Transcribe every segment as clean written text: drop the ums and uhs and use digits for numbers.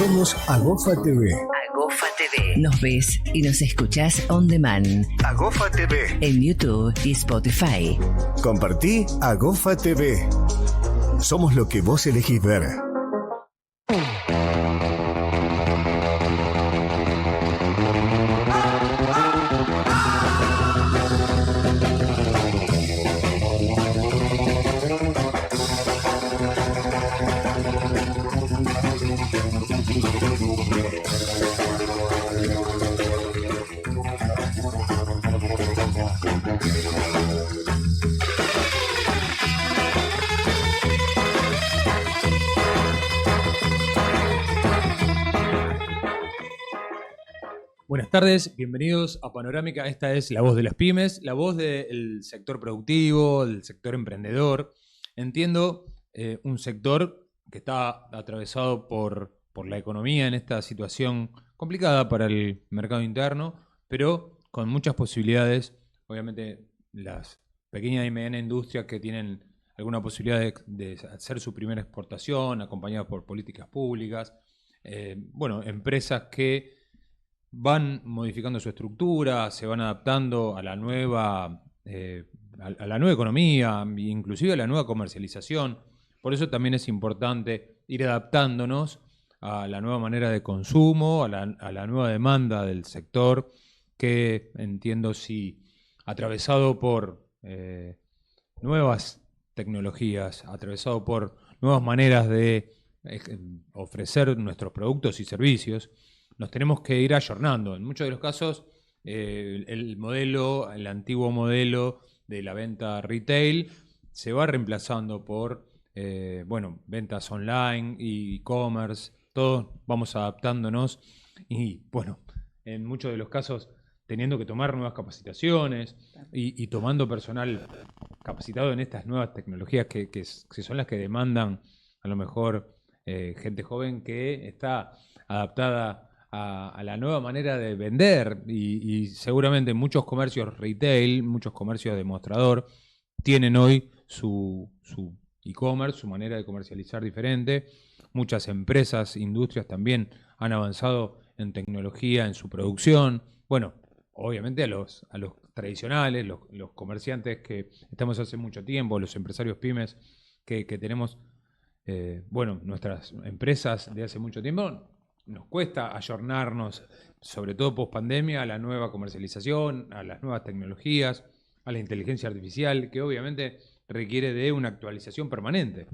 Somos Agofa TV. Agofa TV. Nos ves y nos escuchás on demand. Agofa TV. En YouTube y Spotify. Compartí Agofa TV. Somos lo que vos elegís ver. Buenas tardes, bienvenidos a Panorámica. Esta es la voz de las pymes, la voz del sector productivo, del sector emprendedor. Entiendo un sector que está atravesado por la economía en esta situación complicada para el mercado interno, pero con muchas posibilidades. Obviamente las pequeñas y medianas industrias que tienen alguna posibilidad de hacer su primera exportación, acompañadas por políticas públicas. Empresas que van modificando su estructura, se van adaptando a la nueva economía, inclusive a la nueva comercialización. Por eso también es importante ir adaptándonos a la nueva manera de consumo, a la nueva demanda del sector, que entiendo si atravesado por nuevas tecnologías, atravesado por nuevas maneras de ofrecer nuestros productos y servicios, nos tenemos que ir ayornando. En muchos de los casos, el antiguo modelo de la venta retail se va reemplazando por ventas online, e-commerce. Todos vamos adaptándonos y, en muchos de los casos, teniendo que tomar nuevas capacitaciones y tomando personal capacitado en estas nuevas tecnologías que son las que demandan a lo mejor gente joven que está adaptada a la nueva manera de vender y seguramente muchos comercios retail, muchos comercios de mostrador tienen hoy su e-commerce, su manera de comercializar diferente. Muchas empresas, industrias también han avanzado en tecnología, en su producción. Bueno, obviamente a los tradicionales, los comerciantes que estamos hace mucho tiempo, los empresarios pymes que tenemos, nuestras empresas de hace mucho tiempo, nos cuesta ayornarnos, sobre todo post pandemia, a la nueva comercialización, a las nuevas tecnologías, a la inteligencia artificial, que obviamente requiere de una actualización permanente.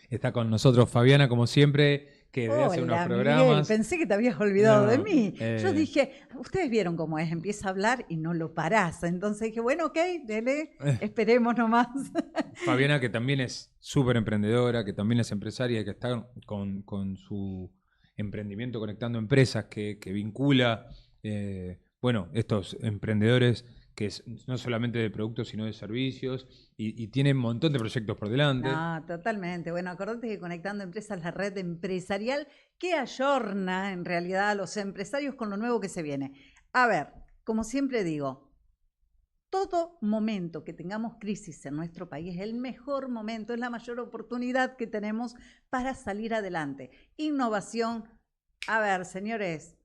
Está con nosotros Fabiana, como siempre, que de hace unos programas. Miguel, pensé que te habías olvidado de mí. Yo dije, ustedes vieron cómo es, empieza a hablar y no lo parás. Entonces dije, bueno, ok, dele, esperemos nomás. Fabiana, que también es súper emprendedora, que también es empresaria, que está con su emprendimiento Conectando Empresas, que vincula estos emprendedores que es no solamente de productos sino de servicios y tiene un montón de proyectos por delante. No, totalmente. Bueno, acordate que Conectando Empresas es la red empresarial que ayorna en realidad a los empresarios con lo nuevo que se viene. A ver, como siempre digo, todo momento que tengamos crisis en nuestro país es el mejor momento, es la mayor oportunidad que tenemos para salir adelante. Innovación, a ver, señores,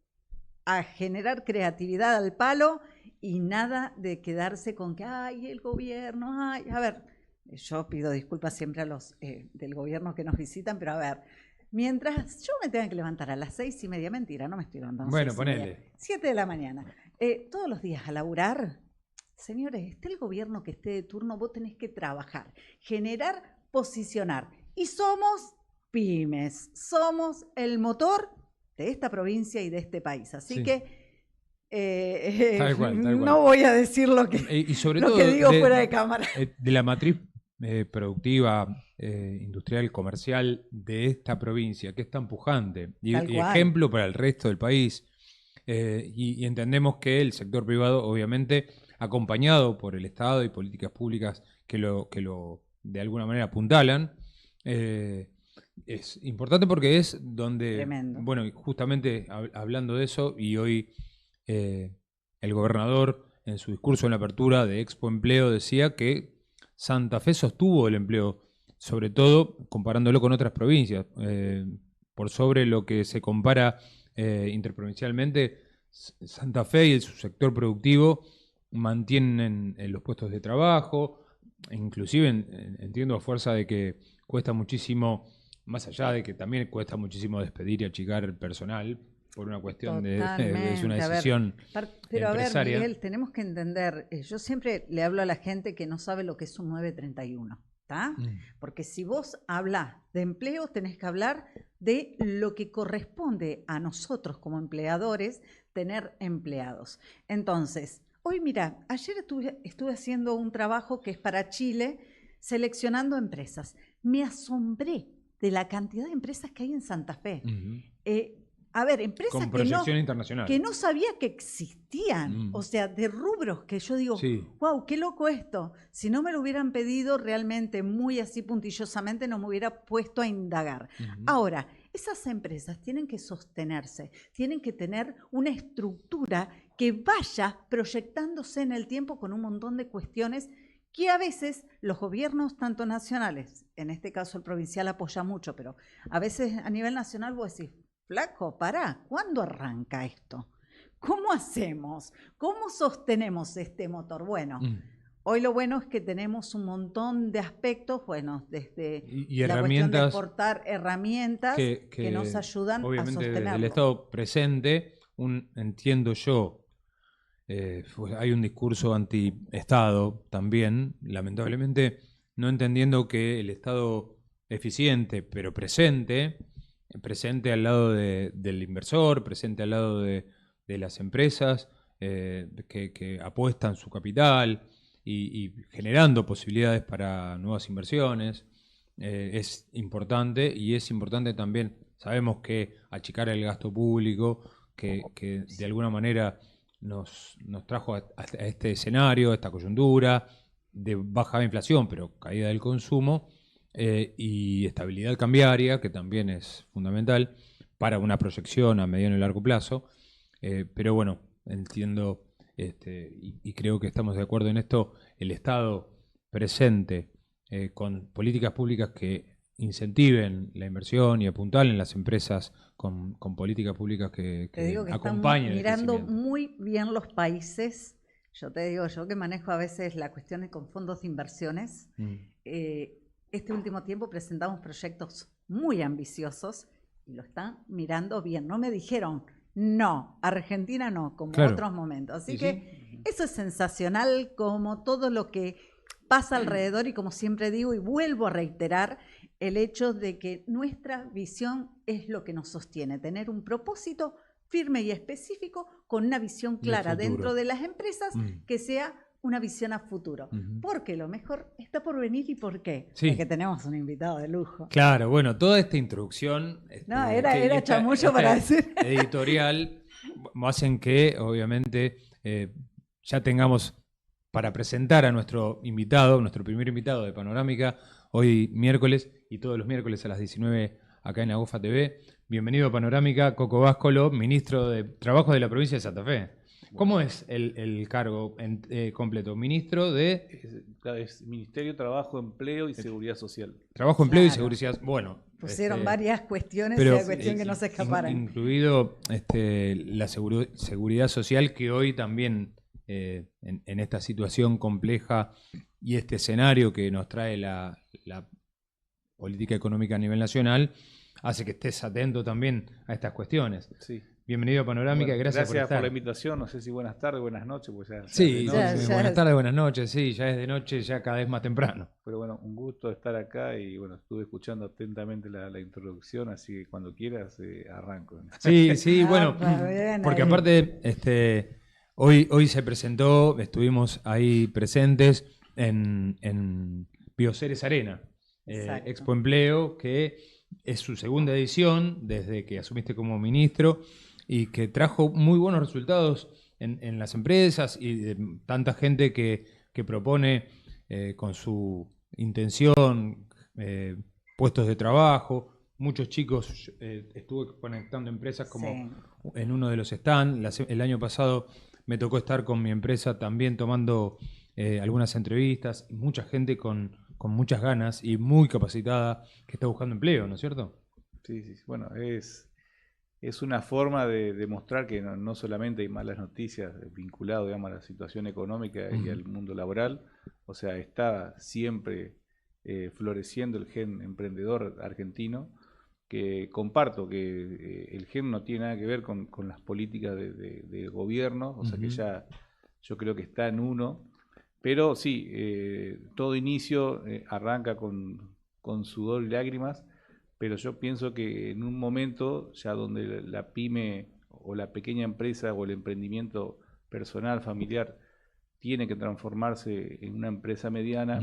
a generar creatividad al palo y nada de quedarse con que, ay, el gobierno, ay. A ver, yo pido disculpas siempre a los del gobierno que nos visitan, pero a ver, mientras yo me tenga que levantar a las 6:30, mentira, no me estoy levantando. Bueno, ponele. 7 de la mañana, todos los días a laburar. Señores, esté el gobierno que esté de turno, vos tenés que trabajar, generar, posicionar. Y somos pymes, somos el motor de esta provincia y de este país. Así sí. Que tal cual. No voy a decir lo que digo fuera de cámara. De la matriz productiva, industrial, comercial de esta provincia, que es tan pujante y ejemplo para el resto del país. Y entendemos que el sector privado, obviamente, acompañado por el Estado y políticas públicas que lo de alguna manera apuntalan, es importante porque es donde, tremendo. Bueno, justamente hablando de eso, y hoy el gobernador en su discurso en la apertura de Expo Empleo decía que Santa Fe sostuvo el empleo, sobre todo comparándolo con otras provincias. por sobre lo que se compara interprovincialmente, Santa Fe y su sector productivo mantienen los puestos de trabajo, inclusive entiendo a fuerza de que cuesta muchísimo, más allá de que también cuesta muchísimo despedir y achicar el personal por una cuestión es una decisión pero empresaria. A ver, Miguel, tenemos que entender, yo siempre le hablo a la gente que no sabe lo que es un 931. ¿Tá? Porque si vos hablas de empleo, tenés que hablar de lo que corresponde a nosotros como empleadores tener empleados. Entonces, hoy mira, ayer estuve haciendo un trabajo que es para Chile, seleccionando empresas. Me asombré de la cantidad de empresas que hay en Santa Fe. A ver, empresas con proyección internacional, que no sabía que existían, o sea, de rubros que yo digo, wow, qué loco esto. Si no me lo hubieran pedido realmente muy así puntillosamente, no me hubiera puesto a indagar. Ahora, esas empresas tienen que sostenerse, tienen que tener una estructura que vaya proyectándose en el tiempo con un montón de cuestiones que a veces los gobiernos, tanto nacionales, en este caso el provincial apoya mucho, pero a veces a nivel nacional vos decís, flaco, pará, ¿cuándo arranca esto? ¿Cómo hacemos? ¿Cómo sostenemos este motor? Bueno, hoy lo bueno es que tenemos un montón de aspectos, bueno, desde la cuestión de exportar herramientas que nos ayudan a sostenerlo. Desde el Estado presente, entiendo yo, hay un discurso anti-Estado también, lamentablemente, no entendiendo que el Estado eficiente, pero presente al lado del inversor, presente al lado de las empresas que apuestan su capital y generando posibilidades para nuevas inversiones, es importante, y es importante también, sabemos que achicar el gasto público, que de alguna manera nos trajo a este escenario, a esta coyuntura de baja inflación, pero caída del consumo, y estabilidad cambiaria, que también es fundamental para una proyección a mediano y largo plazo. Pero bueno, entiendo y creo que estamos de acuerdo en esto, el Estado presente con políticas públicas que incentiven la inversión y apuntalen las empresas con políticas públicas que acompañen. Están mirando muy bien los países. Yo te digo, yo que manejo a veces las cuestiones con fondos de inversiones, este último tiempo presentamos proyectos muy ambiciosos y lo están mirando bien. No me dijeron, no, Argentina no, como otros momentos. Así que eso es sensacional, como todo lo que pasa alrededor, y como siempre digo y vuelvo a reiterar, el hecho de que nuestra visión es lo que nos sostiene, tener un propósito firme y específico con una visión clara dentro de las empresas que sea una visión a futuro. Porque lo mejor está por venir. ¿Y por qué? Porque tenemos un invitado de lujo. Claro, bueno, toda esta introducción era chamullo para decir editorial hacen que obviamente ya tengamos para presentar a nuestro invitado, nuestro primer invitado de Panorámica, hoy miércoles y todos los miércoles a las 19 acá en Agofa TV. Bienvenido a Panorámica, Coco Báscolo, ministro de Trabajo de la provincia de Santa Fe. ¿Cómo es el cargo completo? Ministro de... Es Ministerio de Trabajo, Empleo y Seguridad Social. Trabajo, Empleo y Seguridad. Bueno. Pusieron varias cuestiones y la cuestión que no se escaparan. Incluido la seguridad social, que hoy también en esta situación compleja y este escenario que nos trae la política económica a nivel nacional, hace que estés atento también a estas cuestiones. Sí. Bienvenido a Panorámica, bueno, gracias por estar. Por la invitación, no sé si buenas tardes, buenas noches. Pues ya buenas tardes, buenas noches, sí, ya es de noche, ya cada vez más temprano. Pero bueno, un gusto estar acá y bueno, estuve escuchando atentamente la introducción, así que cuando quieras arranco. Sí, bueno, porque aparte hoy se presentó, estuvimos ahí presentes en Bioceres Arena, Expo Empleo, que es su segunda edición desde que asumiste como ministro, y que trajo muy buenos resultados en las empresas y de tanta gente que propone con su intención puestos de trabajo. Muchos chicos, estuve conectando empresas como en uno de los stands. El año pasado me tocó estar con mi empresa también tomando algunas entrevistas. Mucha gente con muchas ganas y muy capacitada que está buscando empleo, ¿no es cierto? Sí, sí, sí. Bueno, es una forma de demostrar que no solamente hay malas noticias vinculadas, digamos, a la situación económica y al mundo laboral, o sea, está siempre floreciendo el gen emprendedor argentino, que comparto que el gen no tiene nada que ver con las políticas de gobierno, o sea que ya yo creo que está en uno, pero sí, todo inicio arranca con sudor y lágrimas, pero yo pienso que en un momento ya donde la pyme o la pequeña empresa o el emprendimiento personal, familiar, tiene que transformarse en una empresa mediana,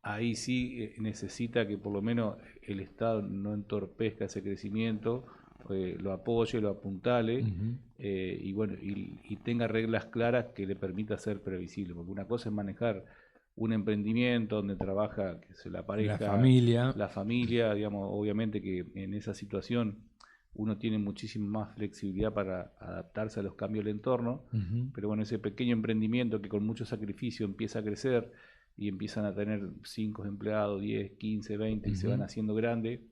ahí sí necesita que por lo menos el Estado no entorpezca ese crecimiento, lo apoye, lo apuntale, y bueno, y tenga reglas claras que le permita ser previsible, porque una cosa es manejar un emprendimiento donde trabaja que se la pareja, la familia, digamos, obviamente que en esa situación uno tiene muchísima más flexibilidad para adaptarse a los cambios del entorno, pero bueno, ese pequeño emprendimiento que con mucho sacrificio empieza a crecer y empiezan a tener 5 empleados, 10, 15, 20 y se van haciendo grandes,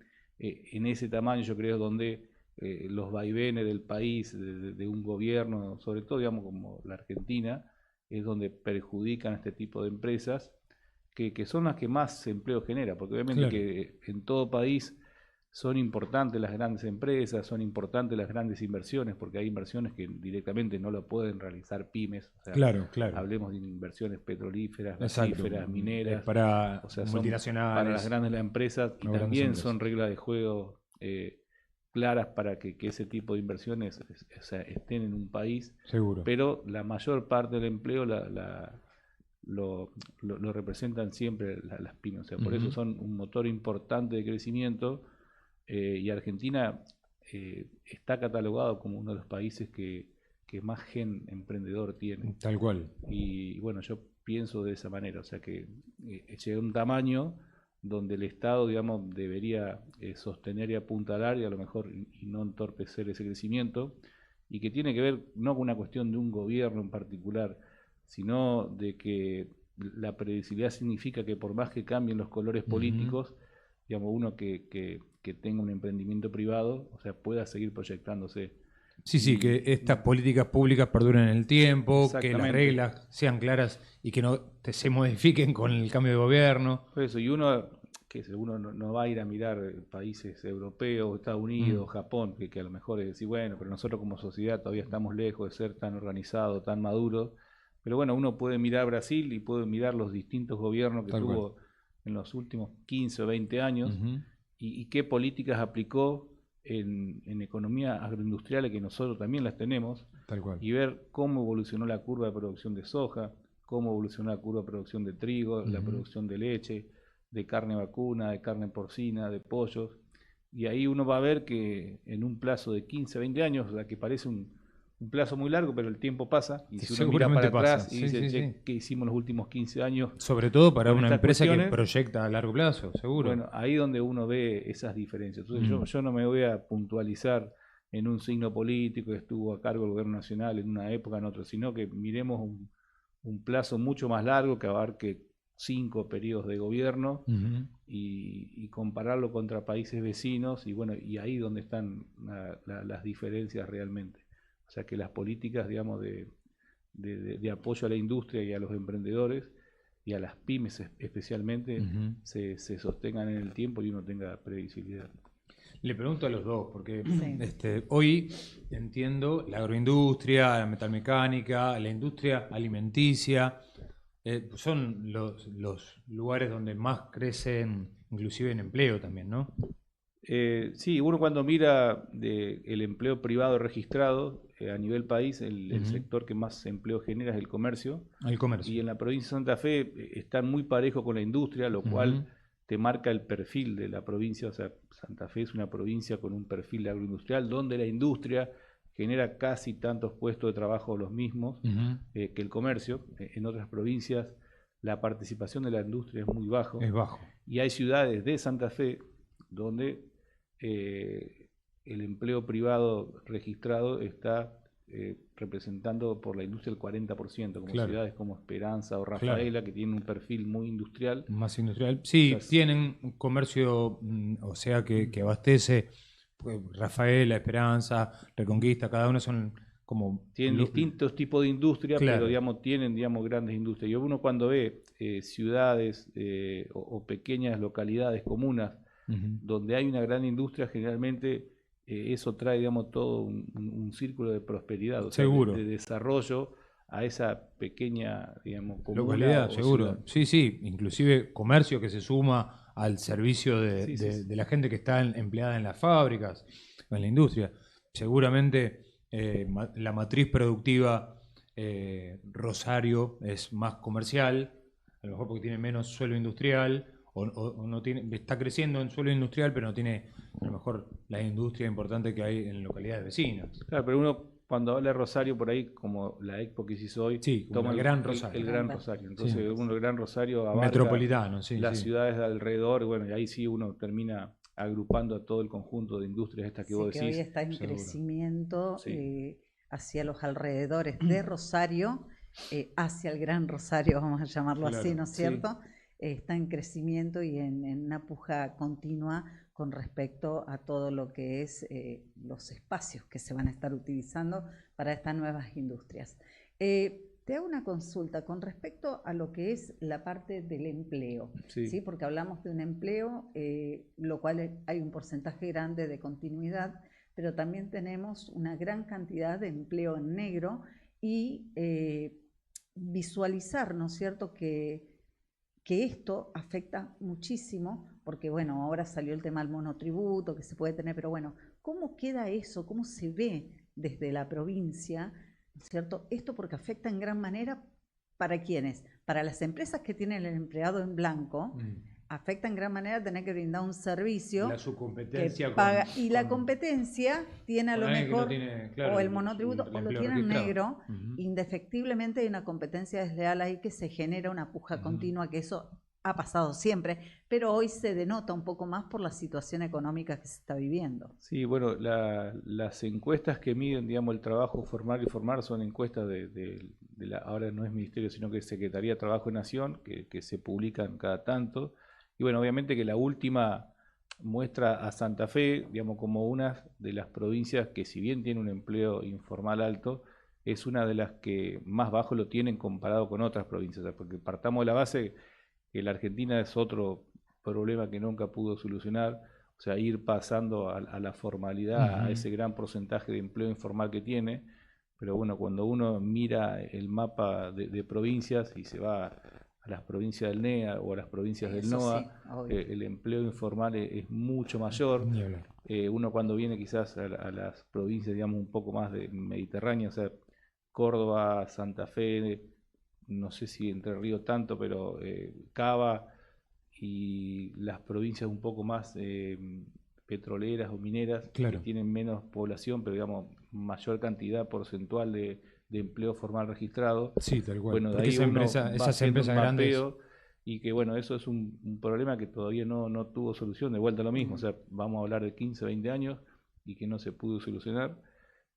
en ese tamaño yo creo donde los vaivenes del país, de un gobierno, sobre todo digamos como la Argentina, es donde perjudican a este tipo de empresas, que son las que más empleo genera, porque obviamente que en todo país son importantes las grandes empresas, son importantes las grandes inversiones, porque hay inversiones que directamente no lo pueden realizar pymes. O sea, hablemos de inversiones petrolíferas, gasíferas, mineras. Para o sea, multinacionales. Para las grandes empresas, y también son reglas de juego claras para que ese tipo de inversiones estén en un país. Seguro. Pero la mayor parte del empleo lo representan siempre las pymes. O sea, por eso son un motor importante de crecimiento. Y Argentina está catalogado como uno de los países que más gen emprendedor tiene. Tal cual. Y bueno, yo pienso de esa manera, o sea que llega un tamaño donde el Estado, digamos, debería sostener y apuntalar y a lo mejor y no entorpecer ese crecimiento, y que tiene que ver no con una cuestión de un gobierno en particular, sino de que la previsibilidad significa que por más que cambien los colores políticos, digamos, uno que tenga un emprendimiento privado, o sea, pueda seguir proyectándose. Sí, que estas políticas públicas perduren en el tiempo, que las reglas sean claras y que no se modifiquen con el cambio de gobierno. Por eso, y uno no va a ir a mirar países europeos, Estados Unidos, Japón, que a lo mejor es decir, bueno, pero nosotros como sociedad todavía estamos lejos de ser tan organizados, tan maduros. Pero bueno, uno puede mirar Brasil y puede mirar los distintos gobiernos que tuvo en los últimos 15 o 20 años y qué políticas aplicó en economía agroindustrial, que nosotros también las tenemos, y ver cómo evolucionó la curva de producción de soja, cómo evolucionó la curva de producción de trigo, la producción de leche, de carne vacuna, de carne porcina, de pollos, y ahí uno va a ver que en un plazo de 15, 20 años, o sea, que parece un plazo muy largo, pero el tiempo pasa, y si uno mira para atrás y dice, ¿qué hicimos los últimos 15 años? Sobre todo para una empresa que proyecta a largo plazo, seguro. Bueno, ahí donde uno ve esas diferencias. Entonces yo no me voy a puntualizar en un signo político que estuvo a cargo del gobierno nacional en una época, en otra, sino que miremos un plazo mucho más largo que abarque 5 periodos de gobierno y compararlo contra países vecinos, y bueno, y ahí donde están las diferencias realmente. O sea que las políticas, digamos, de apoyo a la industria y a los emprendedores y a las pymes especialmente se sostengan en el tiempo y uno tenga previsibilidad. Le pregunto a los dos, porque hoy entiendo la agroindustria, la metalmecánica, la industria alimenticia, son los lugares donde más crecen, inclusive en empleo también, ¿no? Sí, uno cuando mira el empleo privado registrado a nivel país, el sector que más empleo genera es el comercio. El comercio. Y en la provincia de Santa Fe están muy parejos con la industria, lo cual te marca el perfil de la provincia. O sea, Santa Fe es una provincia con un perfil agroindustrial donde la industria genera casi tantos puestos de trabajo los mismos que el comercio. En otras provincias la participación de la industria es muy bajo. Es bajo. Y hay ciudades de Santa Fe donde el empleo privado registrado está representando por la industria el 40%, como ciudades como Esperanza o Rafaela, que tienen un perfil muy industrial. Más industrial. Sí, o sea, tienen un comercio, o sea, que abastece Rafaela, Esperanza, Reconquista, cada uno son como... Tienen distintos tipos de industria, Claro. pero tienen grandes industrias. Y uno cuando ve ciudades o pequeñas localidades, comunas, Ujú. donde hay una gran industria, generalmente eso trae todo un círculo de prosperidad, o sea, Seguro. de desarrollo a esa pequeña, comuna Localidad, o seguro. ciudad. Sí, sí, inclusive comercio que se suma al servicio Sí, sí, sí. de la gente que está empleada en las fábricas, en la industria. Seguramente la matriz productiva Rosario es más comercial, a lo mejor porque tiene menos suelo industrial, o no tiene, está creciendo en suelo industrial, pero no tiene a lo mejor la industria importante que hay en localidades vecinas. Claro, pero uno cuando habla de Rosario por ahí, como la expo que se hizo hoy, Sí, como toma el el Gran Rosario. el Gran Rosario. Entonces, Sí. uno el Gran Rosario abarca Metropolitano, sí, las sí. ciudades de alrededor, bueno, y ahí sí uno termina agrupando a todo el conjunto de industrias estas que Sí, vos que hoy decís. está en seguro. crecimiento Sí. hacia los alrededores de Rosario, hacia el Gran Rosario, vamos a llamarlo así, Claro, ¿no es sí. cierto? Está en crecimiento y en una puja continua con respecto a todo lo que es los espacios que se van a estar utilizando para estas nuevas industrias. Te hago una consulta con respecto a lo que es la parte del empleo, Sí. ¿sí? Porque hablamos de un empleo, lo cual hay un porcentaje grande de continuidad, pero también tenemos una gran cantidad de empleo en negro y visualizar, ¿no es cierto?, que esto afecta muchísimo, porque bueno, ahora salió el tema del monotributo que se puede tener, pero bueno, ¿cómo queda eso? ¿Cómo se ve desde la provincia? ¿Cierto? Esto porque afecta en gran manera ¿para quiénes? Para las empresas que tienen el empleado en blanco, afecta en gran manera tener que brindar un servicio La que subcompetencia paga, con, y la con- competencia tiene a con lo alguien que no mejor tiene, claro, o el monotributo el o lo empleo tiene en registrado. negro. Ujú. Indefectiblemente hay una competencia desleal ahí que se genera una puja Ujú. continua, que eso ha pasado siempre, pero hoy se denota un poco más por la situación económica que se está viviendo. Sí, bueno, las encuestas que miden, el trabajo formal y formal son encuestas de la, ahora no es ministerio, sino que es Secretaría de Trabajo de Nación, que se publican cada tanto. Y bueno, obviamente que la última muestra a Santa Fe, como una de las provincias que si bien tiene un empleo informal alto, es una de las que más bajo lo tienen comparado con otras provincias, porque partamos de la base que la Argentina es otro problema que nunca pudo solucionar, o sea, ir pasando a la formalidad, a ese gran porcentaje de empleo informal que tiene, pero bueno, cuando uno mira el mapa de provincias y se va a las provincias del NEA o a las provincias del Eso NOA, sí, obvio. el empleo informal es mucho mayor. Ni hablar. Uno cuando viene quizás a las provincias, un poco más de mediterráneas, o sea, Córdoba, Santa Fe, no sé si Entre Ríos tanto, pero Cava y las provincias un poco más petroleras o mineras, Claro. que tienen menos población, pero mayor cantidad porcentual de empleo formal registrado. Sí, tal cual. Bueno, de Porque ahí esa uno empresa, va esas haciendo empresas un grandes. mapeo y que bueno, eso es un problema que todavía no tuvo solución, de vuelta a lo mismo, o sea, vamos a hablar de 15, 20 años y que no se pudo solucionar.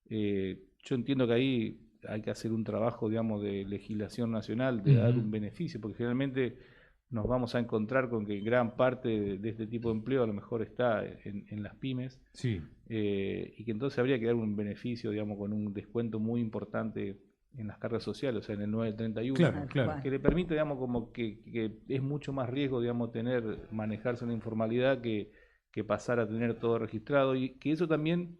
Yo entiendo que ahí hay que hacer un trabajo, de legislación nacional, de dar un beneficio, porque generalmente nos vamos a encontrar con que gran parte de este tipo de empleo a lo mejor está en las pymes, Sí. y que entonces habría que dar un beneficio, con un descuento muy importante en las cargas sociales, o sea, en el 931, Claro, Tal claro. cual. que le permite, como que es mucho más riesgo, manejarse en la informalidad que pasar a tener todo registrado, y que eso también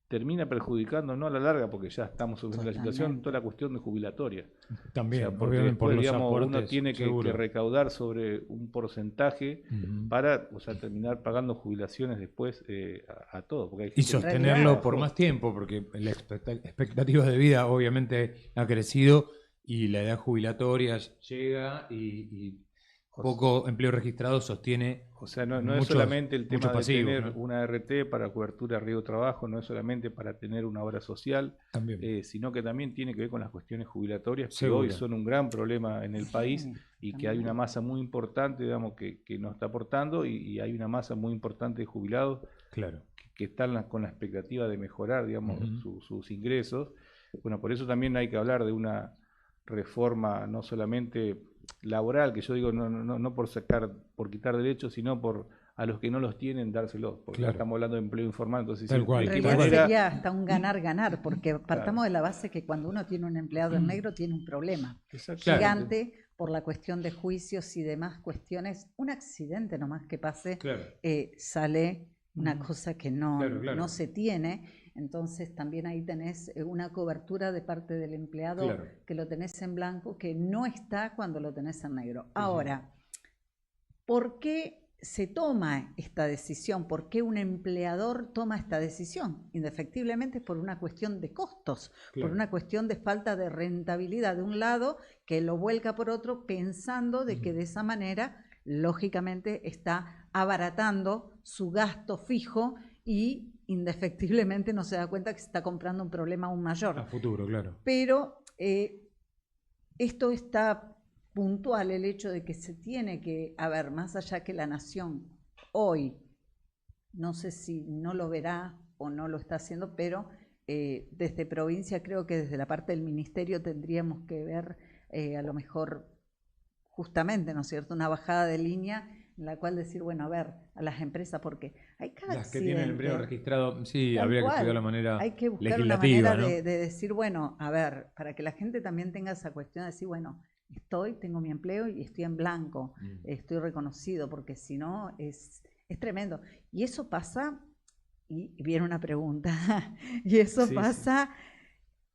termina perjudicando, no a la larga, porque ya estamos sobre la situación, Totalmente. toda la cuestión de jubilatoria. También, O sea, porque obviamente, por después, los aportes. uno tiene que seguro. recaudar sobre un porcentaje Ujú. para, o sea, terminar pagando jubilaciones después a todos. Porque hay Y gente que sostenerlo realidad- por más tiempo, porque la expectativa de vida obviamente ha crecido y la edad jubilatoria llega y poco empleo registrado sostiene. O sea, no es muchos- solamente el muchos tema de pasivos, tener ¿no? una RT para cobertura de riesgo de trabajo, no es solamente para tener una obra social, También. sino que también tiene que ver con las cuestiones jubilatorias, que Seguro. hoy son un gran problema en el país Sí, y que hay también. una masa muy importante, que nos está aportando y hay una masa muy importante de jubilados Claro. que están con la expectativa de mejorar, Ujú. sus ingresos. Bueno, por eso también hay que hablar de una reforma no solamente laboral, que yo digo no por quitar derechos, sino por a los que no los tienen dárselos, porque Claro. estamos hablando de empleo informal, entonces Tal cual. ¿de En qué realidad manera? sería hasta un ganar-ganar, porque partamos de la base que cuando uno tiene un empleado en negro tiene un problema Exactamente. gigante por la cuestión de juicios y demás cuestiones. Un accidente nomás que pase, Claro. sale una Ujú. cosa que no, Claro, claro. no se tiene. Entonces también ahí tenés una cobertura de parte del empleado Claro. que lo tenés en blanco, que no está cuando lo tenés en negro. Sí. Ahora, ¿por qué se toma esta decisión? ¿Por qué un empleador toma esta decisión? Indefectiblemente es por una cuestión de costos, Claro. por una cuestión de falta de rentabilidad de un lado, que lo vuelca por otro, pensando de que Ujú. de esa manera, lógicamente, está abaratando su gasto fijo y indefectiblemente no se da cuenta que se está comprando un problema aún mayor. A futuro, claro. Pero esto está puntual, el hecho de que se tiene que, a ver, más allá que la nación hoy, no sé si no lo verá o no lo está haciendo, pero desde provincia creo que desde la parte del ministerio tendríamos que ver a lo mejor justamente, ¿no es cierto?, una bajada de línea en la cual decir, bueno, a ver, a las empresas, porque hay cada Las que tienen el empleo accidente. registrado, sí, Tal habría que cual. estudiar la manera Hay que buscar una legislativa, manera ¿no? de decir, bueno, a ver, para que la gente también tenga esa cuestión de decir, bueno, tengo mi empleo y estoy en blanco, estoy reconocido, porque si no es tremendo. Y eso pasa, y viene una pregunta, y eso Sí, pasa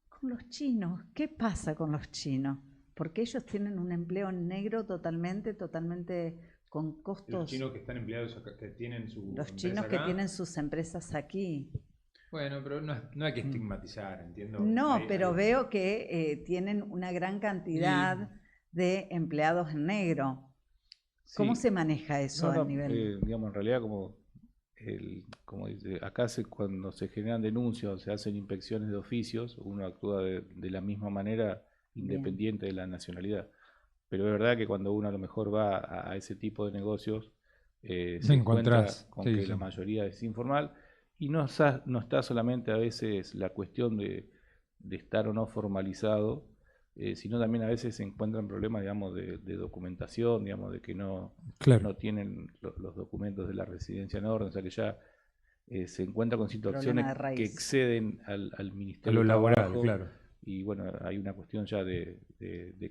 con los chinos. ¿Qué pasa con los chinos? Porque ellos tienen un empleo negro totalmente con costos. Los chinos que están empleados acá, que tienen su Los empresa chinos que acá. tienen sus empresas aquí. Bueno, pero no hay que estigmatizar, entiendo. No, Hay- pero hay- veo que tienen una gran cantidad de empleados en negro. ¿Cómo Sí. se maneja eso No, a nivel? digamos, en realidad, como dice, acá cuando se generan denuncias o se hacen inspecciones de oficios, uno actúa de la misma manera independiente de la nacionalidad. Pero es verdad que cuando uno a lo mejor va a ese tipo de negocios, se encuentra encontrás, con sí, que sí. la mayoría es informal y no está solamente a veces la cuestión de estar o no formalizado, sino también a veces se encuentran problemas, digamos, de documentación, digamos, de que no tienen los documentos de la residencia en orden, o sea que ya se encuentra con situaciones Problema de raíz. que exceden al A Ministerio lo de laboral, Trabajo, claro. y bueno, hay una cuestión ya de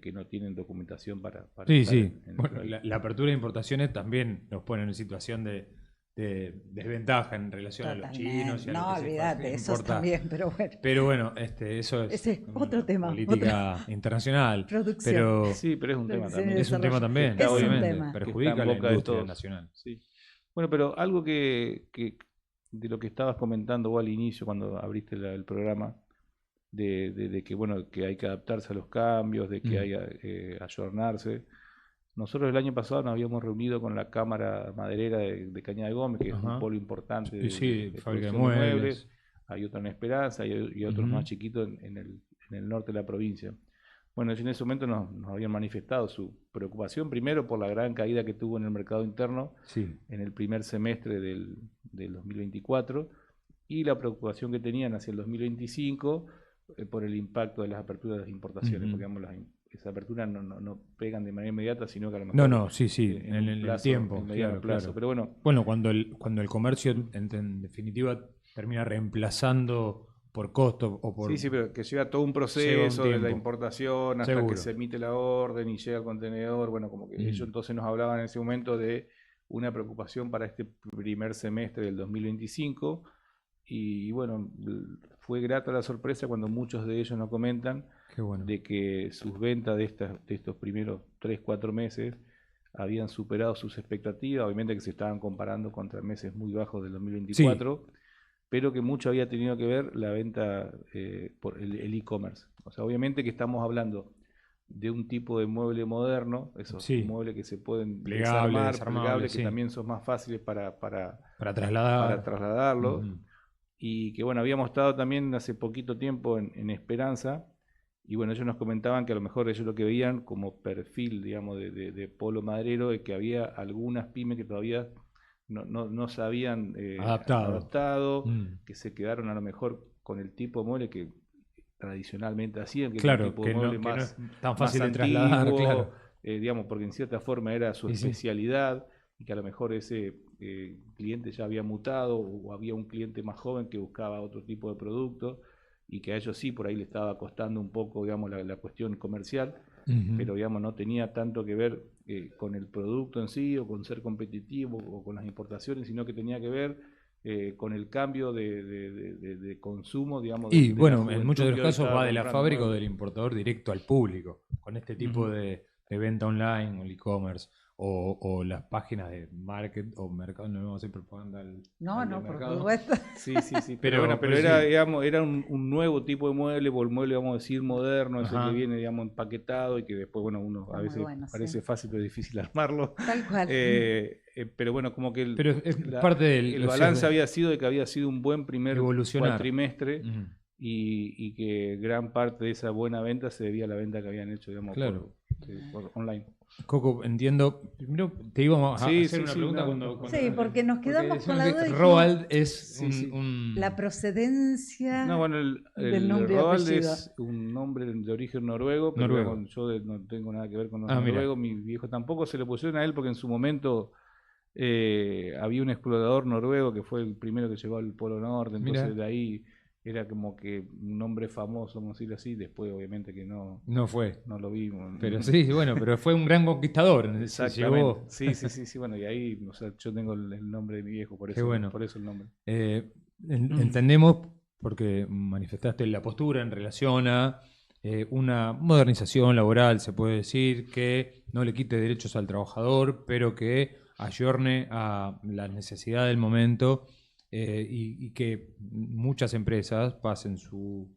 que no tienen documentación para Sí, estar sí. en el Bueno, país. la apertura de importaciones también nos pone en situación de desventaja en relación a los Totalmente. chinos y a lo No, que se olvídate, eso importa. está bien, pero bueno. Pero bueno, eso es Ese es otro una tema, política internacional. Producción. Pero Sí, pero es un tema Producción y también. es un tema también, Está hoy- obviamente. tema. que Perjudica está a en la boca de industria todos. nacional. Sí. Bueno, pero algo que de lo que estabas comentando vos al inicio cuando abriste el programa, de que bueno, que hay que adaptarse a los cambios, de que hay que ayornarse. Nosotros el año pasado nos habíamos reunido con la Cámara Maderera de Cañada de Gómez, que es Ajá. un polo importante Sí, de sí, fábrica de producción de muebles. Hay otro en Esperanza y otros Ujú. más chiquitos en el norte de la provincia. Bueno, ellos en ese momento nos habían manifestado su preocupación, primero por la gran caída que tuvo en el mercado interno Sí. en el primer semestre del 2024 y la preocupación que tenían hacia el 2025 por el impacto de las aperturas de las importaciones, Ujú. porque digamos, esas aperturas no pegan de manera inmediata, sino que a lo mejor No, sí, en en un el plazo, tiempo. en mediano Claro, plazo. claro. Pero bueno, Bueno, cuando el comercio, en definitiva, termina reemplazando por costo o por... sí, pero que lleva todo un Lleva proceso un de la tiempo. importación hasta Seguro. que se emite la orden y llega al contenedor. Bueno, como que ellos entonces nos hablaban en ese momento de una preocupación para este primer semestre del 2025. Y bueno, fue grata la sorpresa cuando muchos de ellos nos comentan Qué bueno. de que sus ventas de estos primeros 3-4 meses habían superado sus expectativas, obviamente que se estaban comparando contra meses muy bajos del 2024, pero que mucho había tenido que ver la venta por el e-commerce. O sea, obviamente que estamos hablando de un tipo de mueble moderno, esos Sí. muebles que se pueden Plegable, desarmar, desarmable, plegables, sí. que también son más fáciles para Trasladar. trasladarlo. Ujú. Y que bueno, habíamos estado también hace poquito tiempo en Esperanza, y bueno, ellos nos comentaban que a lo mejor ellos lo que veían como perfil, digamos, de polo maderero, es que había algunas pymes que todavía no se habían adaptado, que se quedaron a lo mejor con el tipo de mueble que tradicionalmente hacían, que Claro, es un tipo que de no, mueble que no más, es tan más fácil de antiguo, trasladar, claro. digamos, porque en cierta forma era su Y sí. especialidad, y que a lo mejor ese cliente ya había mutado o había un cliente más joven que buscaba otro tipo de producto y que a ellos sí por ahí le estaba costando un poco, digamos, la cuestión comercial, pero digamos no tenía tanto que ver con el producto en sí o con ser competitivo o con las importaciones, sino que tenía que ver con el cambio de consumo, digamos. Y de la bueno, en juventud muchos de que los hoy casos estaba va de la comprando fábrica o muebles. del importador directo al público, con este tipo de venta online o el e-commerce o las páginas de market o mercado, no vamos a hacer propaganda al del por mercado. supuesto. Sí, sí, Pero- bueno, pero pero era, sí. digamos, era un nuevo tipo de mueble, o el mueble, vamos a decir, moderno, ese Ajá. que viene, digamos, empaquetado y que después, bueno, uno Está a muy veces bueno, parece sí. fácil pero difícil armarlo. Tal cual. Pero bueno, como que Pero es parte del el o sea, balance había sido de que había sido un buen primer evolucionar. cuatrimestre Ujú. y que gran parte de esa buena venta se debía a la venta que habían hecho, digamos, Claro. por online. Coco, entiendo. Primero te íbamos a Sí, hacer sí, una sí, pregunta no, cuando Sí, porque nos quedamos con la decimos duda. que y Roald es Sí, sí. la procedencia No, bueno, del nombre y Roald apellido. es un nombre de origen noruego, pero Noruego. digamos, yo no tengo nada que ver con los Ah, mira. noruegos, mi viejo tampoco, se le pusieron a él porque en su momento había un explorador noruego que fue el primero que llegó al Polo Norte, entonces Mira. de ahí era como que un nombre famoso, vamos a decirlo así, después obviamente que no No fue. lo vimos. Pero sí, bueno, pero fue un gran conquistador. Se Exactamente. llevó. Sí, bueno, y ahí, o sea, yo tengo el nombre de mi viejo, Qué bueno. por eso el nombre. Entendemos, porque manifestaste la postura en relación a una modernización laboral, se puede decir, que no le quite derechos al trabajador, pero que ayorne a la necesidad del momento y que muchas empresas pasen su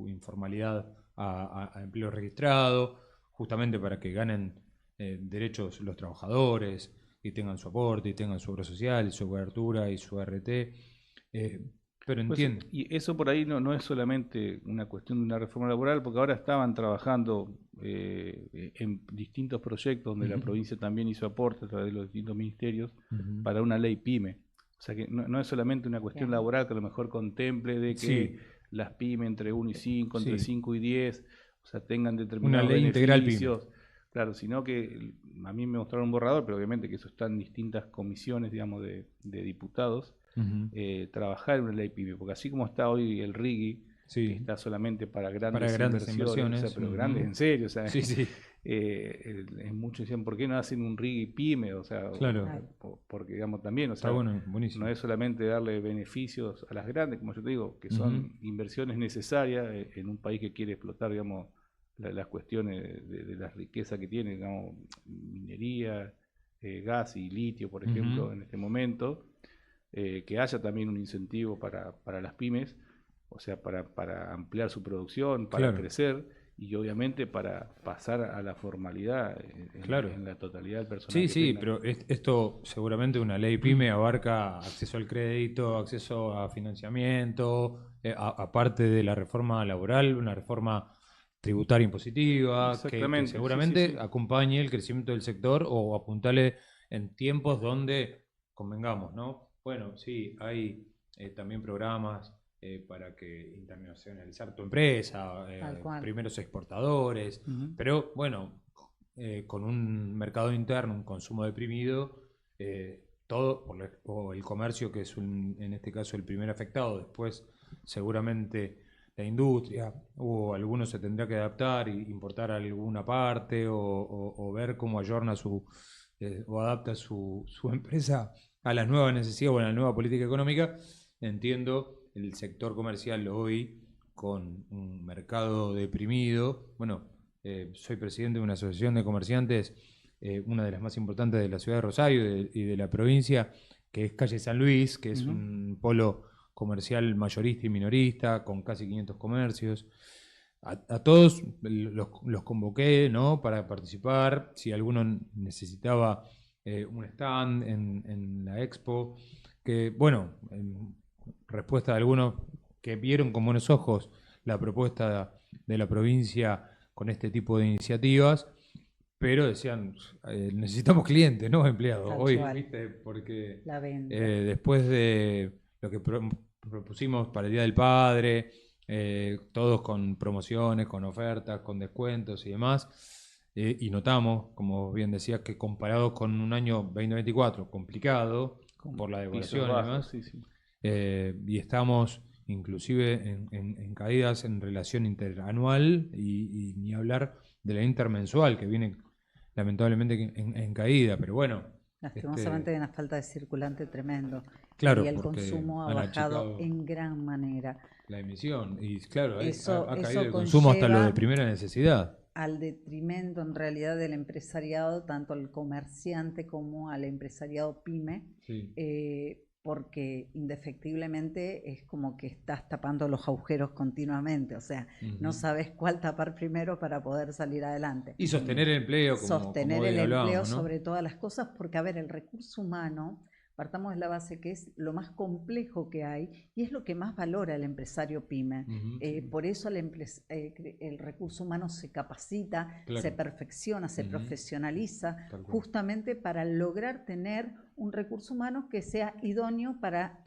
informalidad a empleo registrado, justamente para que ganen derechos los trabajadores y tengan su aporte y tengan su obra social y su cobertura y su RT. Pero Pues, entiendo. y eso por ahí no es solamente una cuestión de una reforma laboral, porque ahora estaban trabajando en distintos proyectos donde la provincia también hizo aporte a través de los distintos ministerios para una ley PYME. O sea que no es solamente una cuestión laboral que a lo mejor contemple de que Sí. las PYME entre 1 y 5, entre Sí. 5 y 10, o sea, tengan determinados Una ley integral PYME. beneficios. Claro, sino que a mí me mostraron un borrador, pero obviamente que eso está en distintas comisiones, digamos, de diputados. Trabajar en una ley PYME, porque así como está hoy el RIGI, que está solamente para grandes inversiones, o sea, pero grandes en serio, o sea, Sí, sí. muchos decían, ¿por qué no hacen un RIGI PYME? O sea, Claro. porque digamos también, o sea, Está bueno, buenísimo. no es solamente darle beneficios a las grandes, como yo te digo, que son inversiones necesarias en un país que quiere explotar, digamos, las cuestiones de la riqueza que tiene, digamos, minería, gas y litio, por ejemplo, en este momento. Que haya también un incentivo para las pymes, o sea, para ampliar su producción, para crecer y obviamente para pasar a la formalidad en la totalidad del personal. Sí, pero esto seguramente una ley PYME abarca acceso al crédito, acceso a financiamiento, aparte de la reforma laboral, una reforma tributaria impositiva, que seguramente acompañe el crecimiento del sector o apuntale en tiempos donde convengamos, ¿no? Bueno, sí, hay también programas para que internacionalizar tu empresa, primeros exportadores, pero bueno, con un mercado interno, un consumo deprimido, todo, o el comercio, que es en este caso el primer afectado, después seguramente la industria, o alguno se tendrá que adaptar e importar alguna parte, o ver cómo ayorna o adapta su empresa a las nuevas necesidades o a la nueva política económica. Entiendo el sector comercial hoy con un mercado deprimido. Bueno, soy presidente de una asociación de comerciantes, una de las más importantes de la ciudad de Rosario y de la provincia, que es Calle San Luis, que es un polo comercial mayorista y minorista, con casi 500 comercios. A todos los convoqué, ¿no?, para participar. Si alguno necesitaba un stand en la expo, que bueno, en respuesta de algunos que vieron con buenos ojos la propuesta de la provincia con este tipo de iniciativas, pero decían, necesitamos clientes, no empleados. Hoy, ¿viste? Porque después de lo que propusimos para el Día del Padre, todos con promociones, con ofertas, con descuentos y demás, y notamos, como bien decía, que comparado con un año 2024 complicado, por la pisos devaluación y bajos, demás. sí, sí. Y estamos inclusive en caídas en relación interanual y ni hablar de la intermensual, que viene lamentablemente en caída, pero bueno. Lastimosamente hay una falta de circulante tremendo. Claro, y el porque consumo ha han bajado achicado en gran manera. la emisión. Y claro, Eso- ha eso caído el consumo hasta lo de conlleva- primera necesidad. Al detrimento en realidad del empresariado, tanto al comerciante como al empresariado pyme, Sí. porque indefectiblemente es como que estás tapando los agujeros continuamente, o sea, no Ujú. sabes cuál tapar primero para poder salir adelante. Y sostener el empleo, como Sostener hoy el empleo hablábamos, ¿no? sobre todas las cosas, porque a ver, el recurso humano, partamos de la base que es lo más complejo que hay y es lo que más valora el empresario pyme. Ujú. Por eso el recurso humano se capacita, Claro. se perfecciona, se Ujú. profesionaliza, Tal cual. justamente para lograr tener un recurso humano que sea idóneo para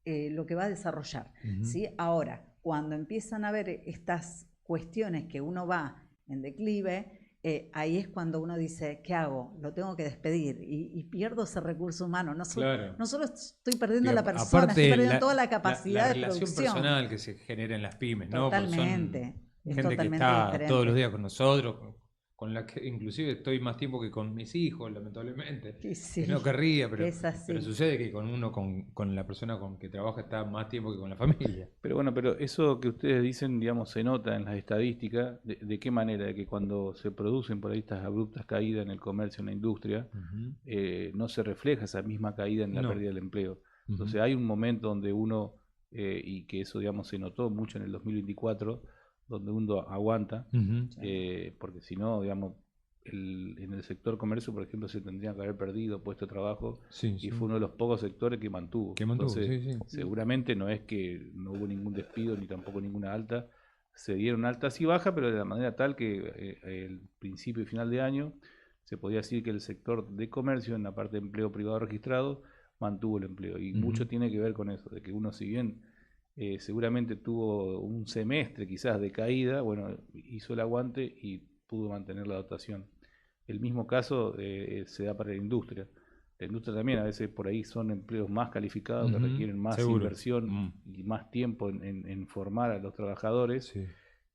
lo que va a desarrollar. Ujú. ¿Sí? Ahora, cuando empiezan a ver estas cuestiones que uno va en declive, ahí es cuando uno dice, ¿qué hago? Lo tengo que despedir y pierdo ese recurso humano. No Claro. solo estoy perdiendo Que la persona, aparte estoy perdiendo toda la capacidad la de relación producción. personal que se genera en las pymes, ¿no? Porque son Totalmente. Es gente que totalmente está diferente. todos los días con nosotros, con la que inclusive estoy más tiempo que con mis hijos, lamentablemente. Y sí, Que no querría, es así. pero sucede que con la persona con que trabaja está más tiempo que con la familia. Pero bueno, pero eso que ustedes dicen, digamos, se nota en las estadísticas. ¿De qué manera? De que cuando se producen por ahí estas abruptas caídas en el comercio, en la industria, no se refleja esa misma caída en la No. pérdida del empleo. Ujú. Entonces hay un momento donde uno, y que eso, digamos, se notó mucho en el 2024, donde uno aguanta, Ujú. porque si no, digamos, en el sector comercio, por ejemplo, se tendrían que haber perdido puestos de trabajo Sí, y sí. fue uno de los pocos sectores que mantuvo. Que mantuvo, Entonces, sí, sí. seguramente no es que no hubo ningún despido ni tampoco ninguna alta, se dieron altas y bajas, pero de la manera tal que el principio y final de año se podía decir que el sector de comercio en la parte de empleo privado registrado mantuvo el empleo y Ujú. mucho tiene que ver con eso, de que uno si bien seguramente tuvo un semestre quizás de caída, bueno, hizo el aguante y pudo mantener la dotación. El mismo caso se da para la industria. La industria también a veces por ahí son empleos más calificados que Ujú. requieren más Seguro. inversión y más tiempo en formar a los trabajadores. Sí.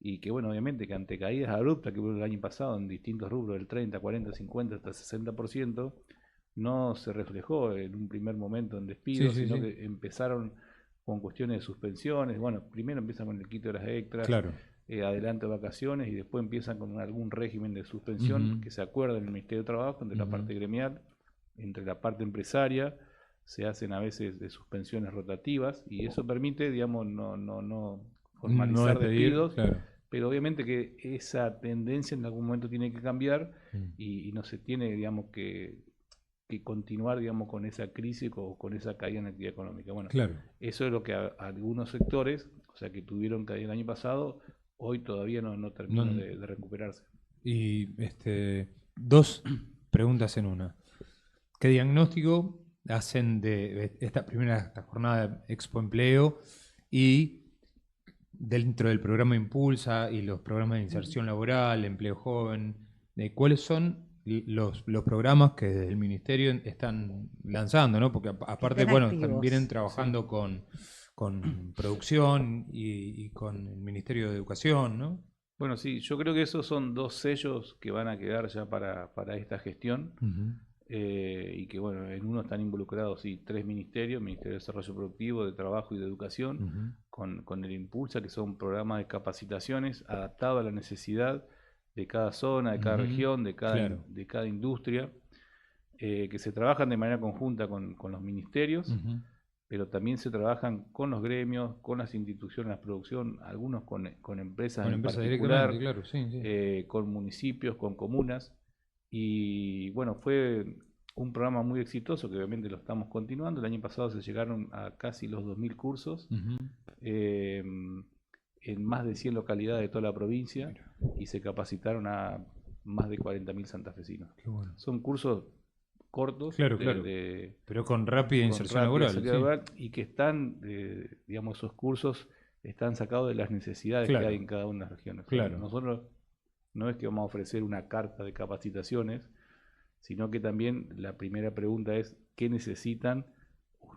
Y que bueno, obviamente que ante caídas abruptas que hubo el año pasado en distintos rubros del 30, 40, 50 hasta 60%, no se reflejó en un primer momento en despidos, Sí, sí, sino sí. que empezaron con cuestiones de suspensiones. Bueno, primero empiezan con el quito de horas extras, Claro. adelanto de vacaciones y después empiezan con algún régimen de suspensión Ujú. que se acuerda en el Ministerio de Trabajo, entre la Ujú. parte gremial, entre la parte empresaria, se hacen a veces de suspensiones rotativas y eso permite, digamos, no formalizar despedir, despidos, claro. pero obviamente que esa tendencia en algún momento tiene que cambiar Mm. y no se tiene, digamos, que continuar, digamos, con esa crisis o con esa caída en la actividad económica. Bueno, Claro. eso es lo que algunos sectores, o sea, que tuvieron caída el año pasado, hoy todavía no terminan No- de recuperarse. Y dos preguntas en una. ¿Qué diagnóstico hacen de esta jornada de Expo Empleo y dentro del programa Impulsa y los programas de inserción laboral, empleo joven, cuáles son los programas que desde el Ministerio están lanzando, ¿no? Porque aparte, estén bueno, activos. vienen trabajando con producción y con el Ministerio de Educación, ¿no? Bueno, sí, yo creo que esos son dos sellos que van a quedar ya para esta gestión. Ujú. Y que bueno, en uno están involucrados sí, tres ministerios, Ministerio de Desarrollo Productivo, de Trabajo y de Educación, Ujú. con el Impulsa, que son programas de capacitaciones adaptados a la necesidad de cada zona, de cada Ujú. región, Claro. de cada industria, que se trabajan de manera conjunta con los ministerios, Ujú. pero también se trabajan con los gremios, con las instituciones de la producción, algunos con empresas Con en empresas particular, directamente, claro, sí, sí. con municipios, con comunas. Y bueno, fue un programa muy exitoso que obviamente lo estamos continuando. El año pasado se llegaron a casi los 2.000 cursos Ujú. en más de 100 localidades de toda la provincia Mira. y se capacitaron a más de 40.000 santafesinos. Qué bueno. Son cursos cortos, Claro, claro. Pero con rápida con inserción rápida laboral. salida Sí. laboral y que están, digamos, esos cursos están sacados de las necesidades Claro. que hay en cada una de las regiones. Claro. Nosotros no es que vamos a ofrecer una carta de capacitaciones, sino que también la primera pregunta es qué necesitan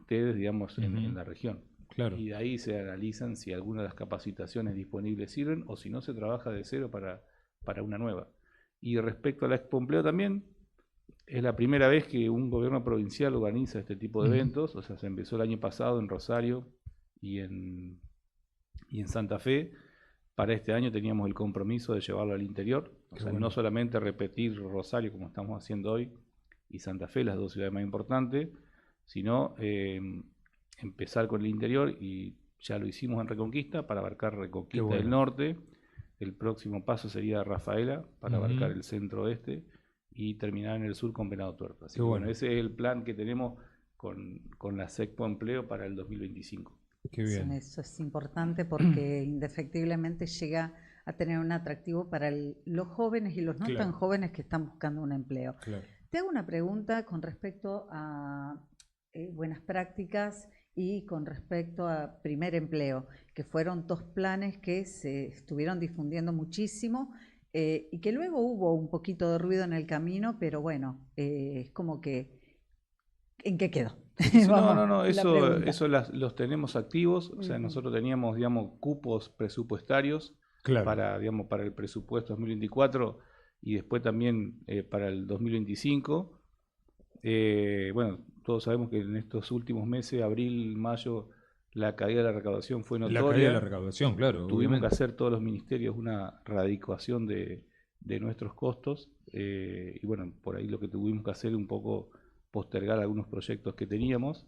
ustedes, digamos, en Ujú. la región. Claro. Y de ahí se analizan si alguna de las capacitaciones disponibles sirven o si no se trabaja de cero para una nueva. Y respecto a la Expo Empleo también, es la primera vez que un gobierno provincial organiza este tipo de Ujú. eventos, o sea, se empezó el año pasado en Rosario y en Santa Fe. Para este año teníamos el compromiso de llevarlo al interior, o Qué sea, bueno. no solamente repetir Rosario como estamos haciendo hoy y Santa Fe, las dos ciudades más importantes, sino empezar con el interior y ya lo hicimos en Reconquista para abarcar Qué Reconquista bueno. del Norte. El próximo paso sería Rafaela para Ujú. abarcar el centro-oeste y terminar en el sur con Venado Tuerto. Así Qué que bueno, bueno. ese es el plan que tenemos con la Expo Empleo para el 2025. Qué bien. Eso es importante porque indefectiblemente llega a tener un atractivo para los jóvenes y los no Claro. tan jóvenes que están buscando un empleo. Claro. Te hago una pregunta con respecto a buenas prácticas y con respecto a primer empleo, que fueron dos planes que se estuvieron difundiendo muchísimo y que luego hubo un poquito de ruido en el camino, pero bueno, es como que, ¿en qué quedó? Sí, Vamos, no, la eso, pregunta. los tenemos activos, o sea, Ujú. nosotros teníamos, digamos, cupos presupuestarios Claro. para, digamos, para el presupuesto 2024 y después también para el 2025. Bueno, todos sabemos que en estos últimos meses, abril, mayo, la caída de la recaudación fue La caída de la notoria. recaudación, claro, Tuvimos que obviamente. hacer todos los ministerios una radicuación de nuestros costos y bueno, por ahí lo que tuvimos que hacer es un poco postergar algunos proyectos que teníamos.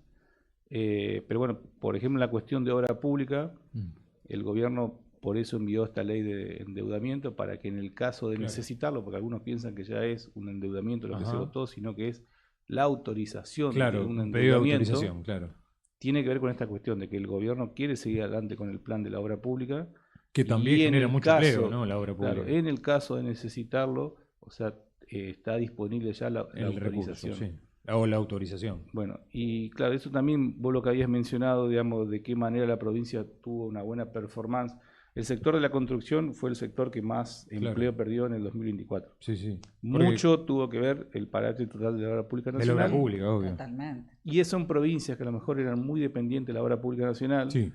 Pero bueno, por ejemplo, la cuestión de obra pública, Mm. el gobierno por eso envió esta ley de endeudamiento para que en el caso de Claro. necesitarlo, porque algunos piensan que ya es un endeudamiento lo que se Ajá. votó, sino que es la autorización Claro, de un un pedido de endeudamiento, autorización, claro. tiene que ver con esta cuestión de que el gobierno quiere seguir adelante con el plan de la obra pública Que también y en genera el mucho empleo, caso, ¿no? La obra claro, pública. en el caso de necesitarlo, o sea, está disponible ya la El recurso, autorización. sí. O la autorización. Bueno, y claro, eso también vos lo que habías mencionado, digamos, de qué manera la provincia tuvo una buena performance. El sector de la construcción fue el sector que más Claro. empleo perdió en el 2024. Sí, sí. Porque Mucho tuvo que ver el parámetro total de la obra pública de la obra nacional. pública, obvio. Totalmente. Y eso en provincias que a lo mejor eran muy dependientes de la obra pública nacional, Sí,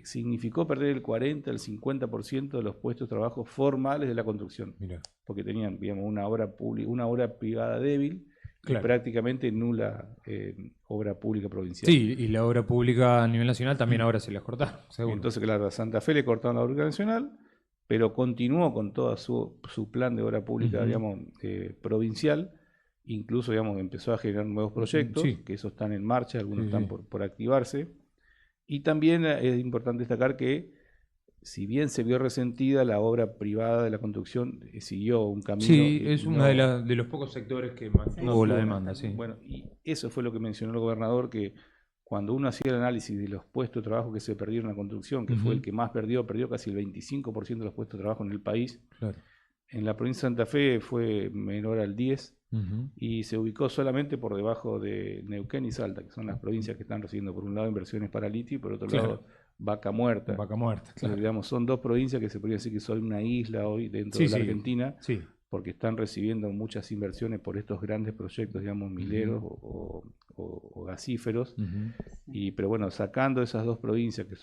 significó perder el 40, el 50% de los puestos de trabajo formales de la construcción. mira. Porque tenían, digamos, una obra pública, una obra privada débil y Claro. prácticamente nula obra pública provincial. Sí, y la obra pública a nivel nacional también ahora se las cortaron, seguro. Entonces, claro, a Santa Fe le cortaron la obra pública nacional, pero continuó con todo su plan de obra pública, Ujú. digamos, provincial. Incluso, digamos, empezó a generar nuevos proyectos, Sí. que esos están en marcha, algunos Sí, están sí. por activarse. Y también es importante destacar que, si bien se vio resentida, la obra privada de la construcción siguió un camino. Sí, y es no- uno de los pocos sectores que mantuvo no la tuvo- demanda, sí. Bueno, y eso fue lo que mencionó el gobernador, que cuando uno hacía el análisis de los puestos de trabajo que se perdieron en la construcción, que fue Ujú. el que más perdió casi el 25% de los puestos de trabajo en el país, Claro. en la provincia de Santa Fe fue menor al 10% Ujú. y se ubicó solamente por debajo de Neuquén y Salta, que son las provincias que están recibiendo por un lado inversiones para litio y por otro Claro. lado Vaca Muerta. Vaca muerta, Entonces, claro. digamos, son dos provincias que se podría decir que son una isla hoy dentro Sí, de la sí. Argentina, Sí, porque están recibiendo muchas inversiones por estos grandes proyectos, digamos, mineros o gasíferos. ujú. Pero bueno, sacando esas dos provincias que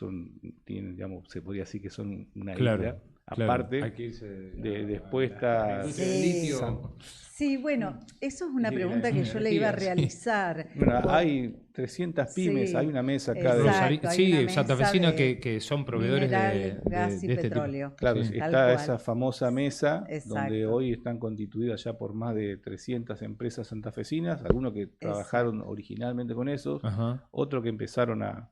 tienen, digamos, se podría decir que son una Claro, isla, claro. aparte, Hay que irse después a está la industria del Sí. litio. Sí, bueno, eso es una Sí, pregunta la que yo le iba a energía, sí. realizar. Bueno, Por- hay 300 pymes, Sí, hay una mesa acá de... exacto. hay Sí, una santafesina mesa que son proveedores mineral, gas y de este tipo. petróleo. Claro, Sí. Tal está cual. esa famosa mesa donde Exacto. hoy están constituidas ya por más de 300 empresas santafesinas, algunos que trabajaron originalmente con esos, Ajá. otros que empezaron a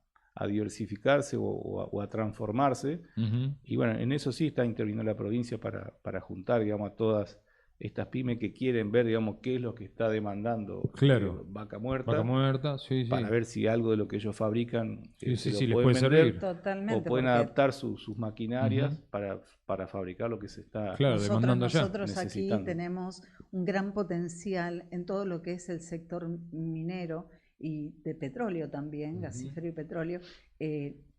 diversificarse o a transformarse. Ujú. Y bueno, en eso sí está interviniendo la provincia para juntar, digamos, a todas estas pymes que quieren ver, digamos, qué es lo que está demandando Claro. Vaca Muerta, Vaca muerta, sí, sí. para ver si algo de lo que ellos fabrican Sí, se sí, lo sí, les pueden puede vender, servir. Totalmente. o pueden porque adaptar sus maquinarias Ujú. para fabricar lo que se está... Claro, demandando ya. nosotros aquí necesitando. tenemos un gran potencial en todo lo que es el sector minero y de petróleo también, Ujú. gasífero y petróleo,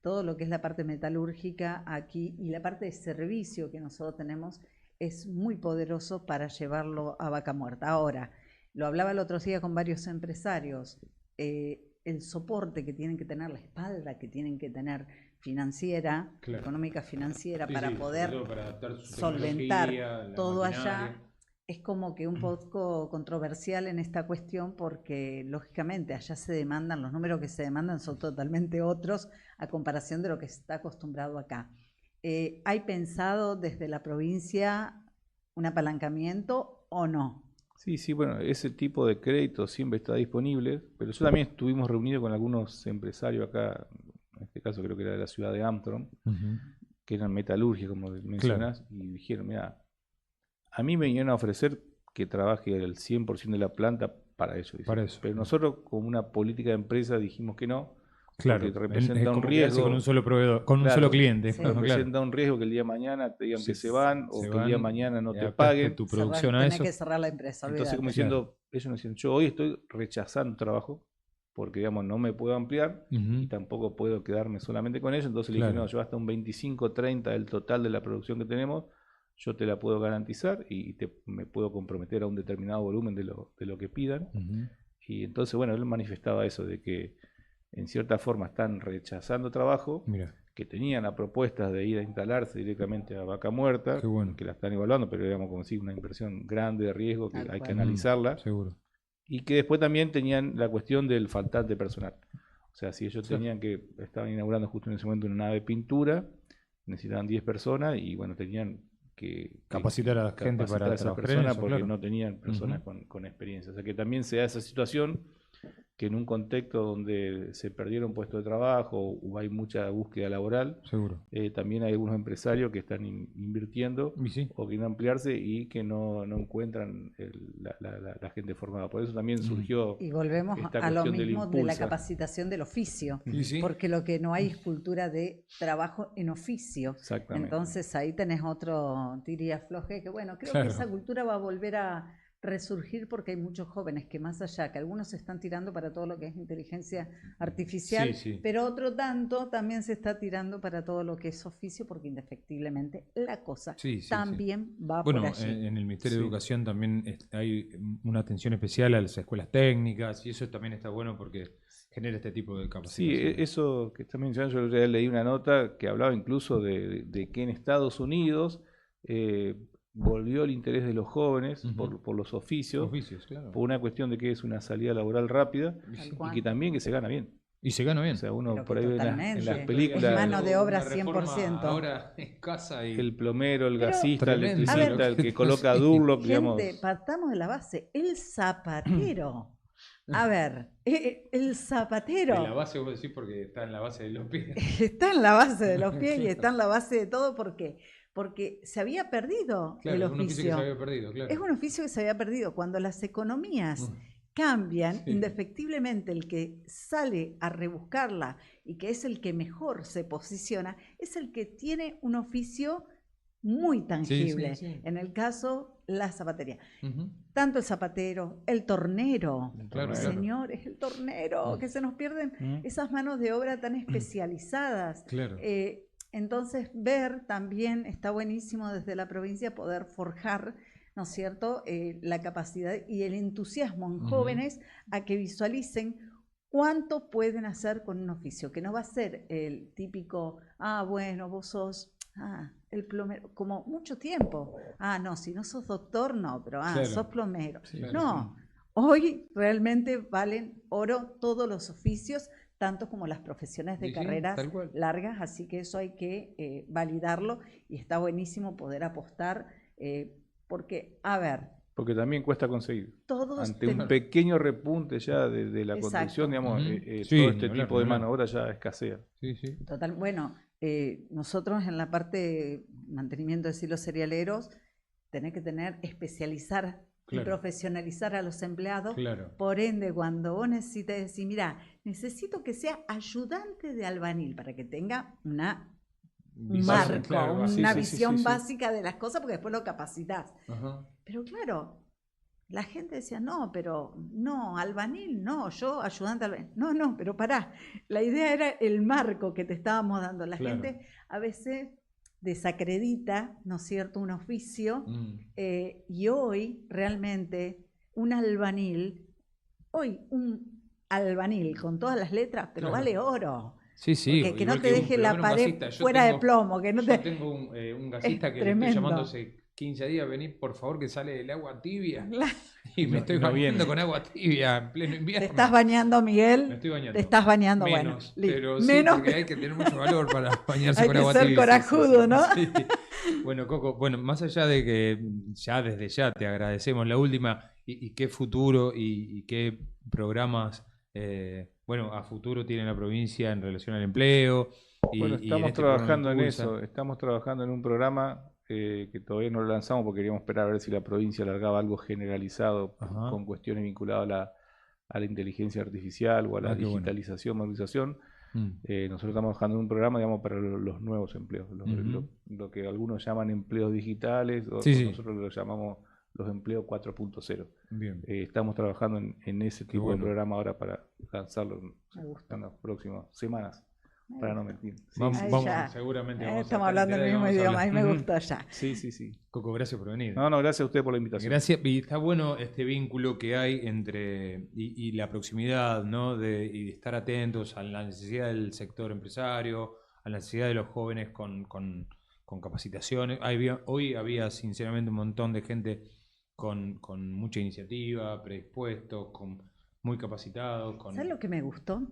todo lo que es la parte metalúrgica aquí y la parte de servicio que nosotros tenemos es muy poderoso para llevarlo a Vaca Muerta. Ahora, lo hablaba el otro día con varios empresarios, el soporte que tienen que tener, la espalda que tienen que tener financiera, Claro. económica financiera, Sí, para sí, poder sobre todo para adaptar su solventar tecnología, la todo maquinaria. allá. Es como que un poco controversial en esta cuestión porque lógicamente allá se demandan, los números que se demandan son totalmente otros a comparación de lo que se está acostumbrado acá. ¿Hay pensado desde la provincia un apalancamiento o no? Sí, sí, bueno, ese tipo de crédito siempre está disponible, pero yo también estuvimos reunidos con algunos empresarios acá, en este caso creo que era de la ciudad de Armstrong, Ujú. que eran metalurgia, como mencionás, y dijeron, mira, a mí me vinieron a ofrecer que trabaje el 100% de la planta para ellos. Dice. Para eso. Pero nosotros, como una política de empresa, dijimos que no, Claro, porque representa un como quedarse riesgo. con un solo proveedor, con un Claro, solo cliente. Sí. Claro. Representa un riesgo que el día de mañana te digan que se van o Se que el día de van, mañana no te adaptaste paguen. tu producción a Tenés eso. que cerrar la empresa, Entonces, como olvídate. diciendo, ellos nos dicen, yo hoy estoy rechazando trabajo porque, digamos, no me puedo ampliar Ujú. y tampoco puedo quedarme solamente con ellos. Entonces le dije, Claro. no, yo hasta un 25-30 del total de la producción que tenemos, yo te la puedo garantizar y me puedo comprometer a un determinado volumen de lo que pidan. Ujú. Y entonces, bueno, él manifestaba eso, de que en cierta forma están rechazando trabajo, Mira, que tenían la propuesta de ir a instalarse directamente a Vaca Muerta, qué bueno. que la están evaluando, pero digamos como si una inversión grande de riesgo que Tal hay que cual. analizarla, Seguro. y que después también tenían la cuestión del faltante personal. O sea, si ellos Sí. tenían que, estaban inaugurando justo en ese momento una nave de pintura, necesitaban 10 personas y bueno, tenían que Capacitar a gente capacitar para a esas trabajar en personas eso, porque claro. no tenían personas Ujú. con experiencia. O sea que también se da esa situación que en un contexto donde se perdieron puestos de trabajo o hay mucha búsqueda laboral, Seguro. también hay algunos empresarios que están invirtiendo Y sí. o quieren ampliarse y que no encuentran la gente formada. Por eso también surgió Y volvemos esta a lo cuestión del mismo de la impulsa. capacitación del oficio, Y sí. porque lo que no hay es cultura de trabajo en oficio. Exactamente. Entonces ahí tenés otro tira y afloje que bueno, creo Claro. que esa cultura va a volver a resurgir porque hay muchos jóvenes que más allá, que algunos se están tirando para todo lo que es inteligencia artificial, Sí, sí. pero otro tanto también se está tirando para todo lo que es oficio porque indefectiblemente la cosa Sí, sí, también va Bueno, por allí. en el Ministerio de Sí. Educación también hay una atención especial a las escuelas técnicas y eso también está bueno porque genera este tipo de Sí, capacitación. eso que también yo leí una nota que hablaba incluso de que en Estados Unidos volvió el interés de los jóvenes Ujú. por los oficios, Oficios, claro. por una cuestión de que es una salida laboral rápida Y Tal sí. cual. y que también que se gana bien. Y se gana bien. O sea, uno Pero por que ahí ve en totalmente. las Es películas mano de obra Una reforma 100%. ahora escasa y el plomero, el Pero- gasista, el Tremendo. electricista, A ver, el que coloca sí. Durlock, digamos. Gente, partamos de la base, el zapatero. A ver, el de zapatero la base vos decís porque está en la base de los pies. está en la base de los pies y Claro. está en la base de todo porque se había perdido Claro, el es un oficio que oficio. se había perdido, claro. Es un oficio que se había perdido. Cuando las economías Mm. cambian, Sí. indefectiblemente el que sale a rebuscarla y que es el que mejor se posiciona, es el que tiene un oficio muy tangible. sí. En el caso, la zapatería. Ujú. Tanto el zapatero, el tornero, Claro, claro. señores, el tornero, que se nos pierden esas manos de obra tan especializadas. Claro. Entonces, ver también, está buenísimo desde la provincia poder forjar, ¿no es cierto?, la capacidad y el entusiasmo en Ujú. jóvenes a que visualicen cuánto pueden hacer con un oficio, que no va a ser el típico, bueno, vos sos... el plomero, como mucho tiempo. No, si no sos doctor, no, pero Claro. sos plomero. Sí, No, hoy realmente valen oro todos los oficios, tanto como las profesiones de Sí, sí, carreras tal cual. largas, así que eso hay que validarlo y está buenísimo poder apostar, porque, a ver, Porque también cuesta conseguir. todos Ante un ten- pequeño repunte ya de la Exacto. construcción, digamos, Ujú. Sí, todo ni este hablar, tipo de ni hablar. mano de obra ya escasea. Sí, sí. Total, bueno, nosotros en la parte de mantenimiento de silos cerealeros tenés que especializar y Claro. profesionalizar a los empleados. Claro. Por ende, cuando vos necesites decir, mira, necesito que sea ayudante de albanil para que tenga un Visión, marco, claro, una sí, sí, visión sí. básica de las cosas, porque después lo capacitas. Ajá. Pero claro, la gente decía, no, pero no, albanil, no, yo ayudante albanil. No, pero pará, la idea era el marco que te estábamos dando. La Claro. gente a veces desacredita, ¿no es cierto?, un oficio, y hoy realmente un albanil, hoy un albanil con todas las letras, pero Claro. vale oro. Sí, sí. Que no igual te un- deje pero la bueno, un pared gasista, yo fuera de tengo- plomo, que no Yo te... tengo un gasista Es que le tremendo. estoy llamando hace 15 días, vení por favor que sale el agua tibia. Y me No- estoy no bañando viene. con agua tibia en pleno ¿Te invierno. estás bañando, Miguel? Me estoy bañando. Te estás bañando, Menos, bueno. listo. pero sí, Menos, porque hay que tener mucho valor para bañarse hay con que agua ser tibia. corajudo, ¿no? Sí. Bueno, Coco, bueno, más allá de que ya desde ya te agradecemos la última y qué futuro y qué programas, bueno, a futuro tiene la provincia en relación al empleo. Bueno, Y en estamos este programa trabajando en Impulsa. eso, estamos trabajando en un programa que todavía no lo lanzamos porque queríamos esperar a ver si la provincia largaba algo generalizado Ajá. con cuestiones vinculadas a la inteligencia artificial o a la Ah, qué bueno. digitalización, movilización. Mm. Nosotros estamos trabajando en un programa, digamos, para los nuevos empleos, Ujú. lo que algunos llaman empleos digitales, Sí, o sí. nosotros lo llamamos los empleos 4.0. Bien. Estamos trabajando en ese Qué tipo bueno. de programa ahora para lanzarlo Me gusta. en las próximas semanas, para no mentir. Sí, Vamos, sí, Ahí vamos, ya. seguramente vamos a Estamos estar hablando el enterados y mismo vamos a idioma, a mí me hablar. gustó ya. sí, sí, sí. Coco, gracias por venir. No, gracias a usted por la invitación. Gracias, y está bueno este vínculo que hay entre y la proximidad, ¿no? Y de estar atentos a la necesidad del sector empresario, a la necesidad de los jóvenes con capacitaciones. Hoy había sinceramente un montón de gente con mucha iniciativa, predispuestos, muy capacitados. ¿Sabes lo que me gustó?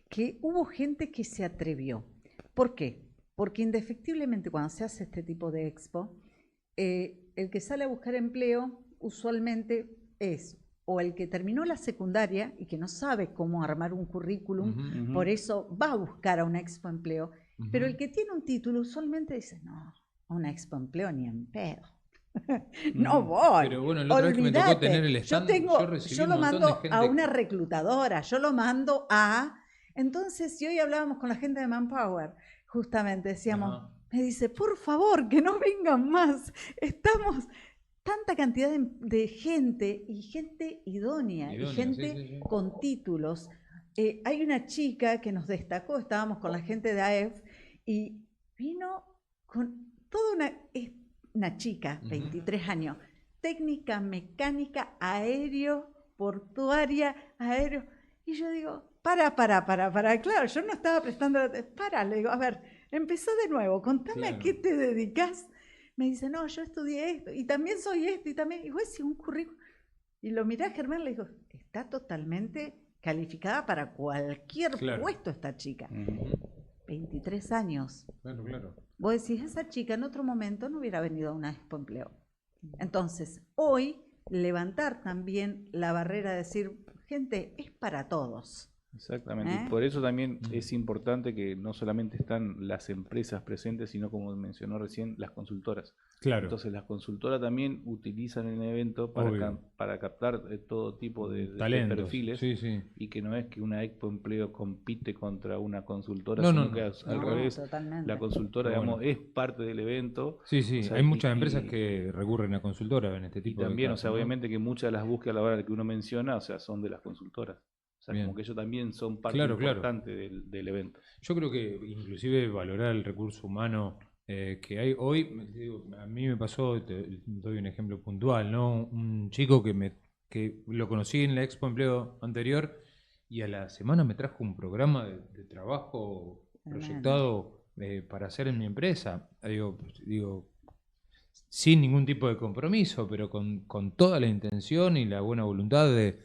Que hubo gente que se atrevió. ¿Por qué? Porque indefectiblemente cuando se hace este tipo de expo, el que sale a buscar empleo usualmente es o el que terminó la secundaria y que no sabe cómo armar un currículum, Ujú, Ujú. por eso va a buscar a una expo empleo, pero ujú. el que tiene un título usualmente dice, no, a una expo empleo ni en pedo. No Ujú. voy. Pero bueno, la otra vez que me tocó Olvídate. tener el stand, yo recibí yo un lo montón mando de gente. a una reclutadora, yo lo mando a... Entonces, si hoy hablábamos con la gente de Manpower, justamente decíamos, Ajá. me dice, por favor, que no vengan más. Estamos tanta cantidad de gente y gente idónea, y Idónea, gente sí, sí, sí. con títulos. Hay una chica que nos destacó, estábamos con la gente de AEF y vino con toda una chica, Ujú. 23 años, técnica mecánica, portuaria, aéreo. Y yo digo, para. Claro, yo no estaba prestando atención. Le digo, a ver, empezá de nuevo, contame Claro. a qué te dedicas. Me dice, no, yo estudié esto, y también soy esto, y también, y vos decís un currículum. Y lo miré a Germán, le digo, está totalmente calificada para cualquier Claro. puesto esta chica. Ujú. 23 años. Claro, claro. Vos decís, esa chica en otro momento no hubiera venido a una expo empleo. Entonces, hoy, levantar también la barrera de decir, gente, es para todos. Exactamente. ¿Eh? Y por eso también Mm. es importante que no solamente están las empresas presentes, sino como mencionó recién, las consultoras. Claro. Entonces las consultoras también utilizan el evento para, Obvio. para captar todo tipo de Talentos. perfiles. Sí, sí. Y que no es que una expo empleo compite contra una consultora, No, sino no, que no. es al No, revés. totalmente. La consultora, Pero digamos, bueno. es parte del evento. Sí, sí. O sea, Hay muchas y- empresas que recurren a consultoras en este Y tipo también, de o sea, casos, ¿no? obviamente que muchas de las búsquedas laborales que uno menciona, o sea, son de las consultoras. O sea, Bien. como que ellos también son parte Claro, claro. importante del evento. Yo creo que inclusive valorar el recurso humano que hay hoy, digo, a mí me pasó, te doy un ejemplo puntual, ¿no? Un chico que lo conocí en la Expo Empleo anterior y a la semana me trajo un programa de trabajo Tremendo. proyectado para hacer en mi empresa. Digo, sin ningún tipo de compromiso, pero con toda la intención y la buena voluntad de